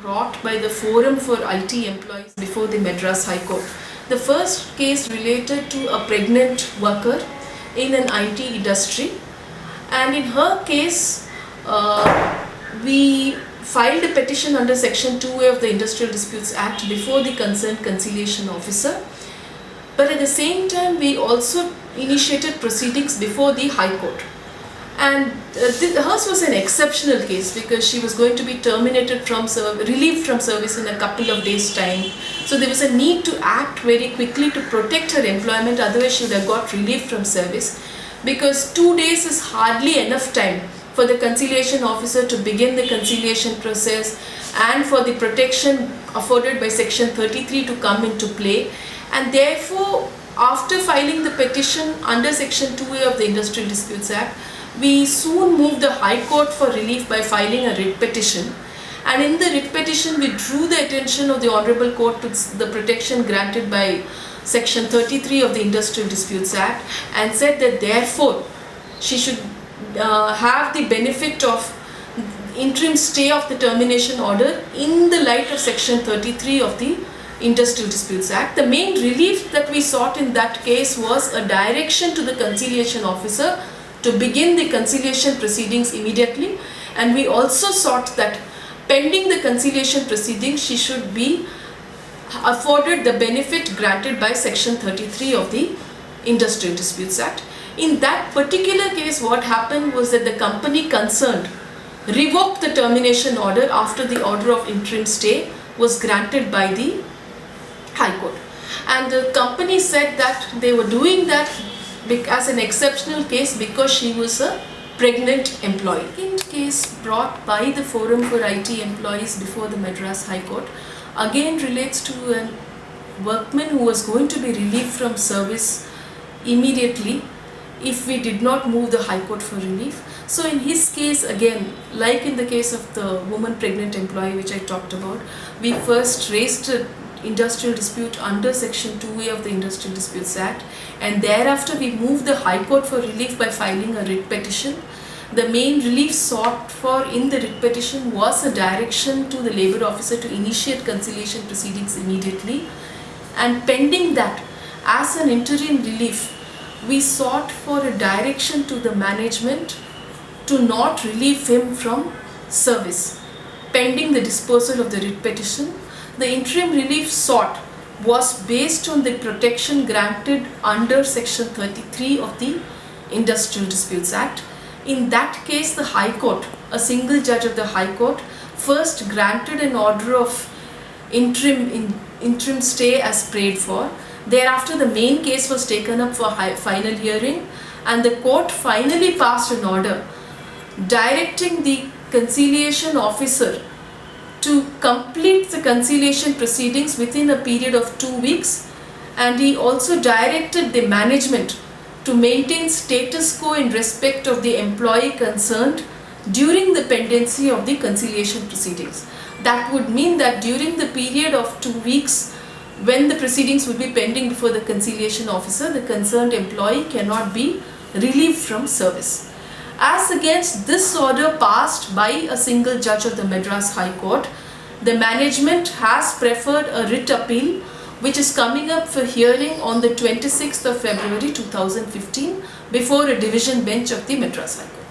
brought by the Forum for IT Employees before the Madras High Court. The first case related to a pregnant worker in an IT industry, and in her case we filed a petition under section 2A of the Industrial Disputes Act before the concerned conciliation officer, but at the same time we also initiated proceedings before the High Court. And hers was an exceptional case because she was going to be terminated from relieved from service in a couple of days' time. So there was a need to act very quickly to protect her employment, otherwise she would have got relieved from service, because 2 days is hardly enough time for the conciliation officer to begin the conciliation process and for the protection afforded by section 33 to come into play. And therefore, after filing the petition under section 2A of the Industrial Disputes Act, we soon moved the High Court for relief by filing a writ petition. And in the writ petition, we drew the attention of the Honorable Court to the protection granted by section 33 of the Industrial Disputes Act, and said that therefore she should have the benefit of interim stay of the termination order in the light of section 33 of the Industrial Disputes Act. The main relief that we sought in that case was a direction to the conciliation officer to begin the conciliation proceedings immediately, and we also sought that pending the conciliation proceedings she should be afforded the benefit granted by section 33 of the Industrial Disputes Act. In that particular case, what happened was that the company concerned revoked the termination order after the order of interim stay was granted by the High Court, and the company said that they were doing that as an exceptional case because she was a pregnant employee. The second case brought by the Forum for IT Employees before the Madras High Court again relates to a workman who was going to be relieved from service immediately if we did not move the High Court for relief. So in his case, again, like in the case of the woman pregnant employee which I talked about, we first raised an industrial dispute under section 2A of the Industrial Disputes Act, and thereafter we moved the High Court for relief by filing a writ petition. The main relief sought for in the writ petition was a direction to the labour officer to initiate conciliation proceedings immediately, and pending that, as an interim relief, we sought for a direction to the management to not relieve him from service. Pending the disposal of the writ petition, the interim relief sought was based on the protection granted under section 33 of the Industrial Disputes Act. In that case, the High Court, a single judge of the High Court, first granted an order of interim stay as prayed for. Thereafter, the main case was taken up for final hearing, and the court finally passed an order directing the conciliation officer to complete the conciliation proceedings within a period of 2 weeks, and he also directed the management to maintain status quo in respect of the employee concerned during the pendency of the conciliation proceedings. That would mean that during the period of 2 weeks when the proceedings would be pending before the conciliation officer, the concerned employee cannot be relieved from service. As against this order passed by a single judge of the Madras High Court, the management has preferred a writ appeal which is coming up for hearing on the 26th of February 2015 before a division bench of the Madras High Court.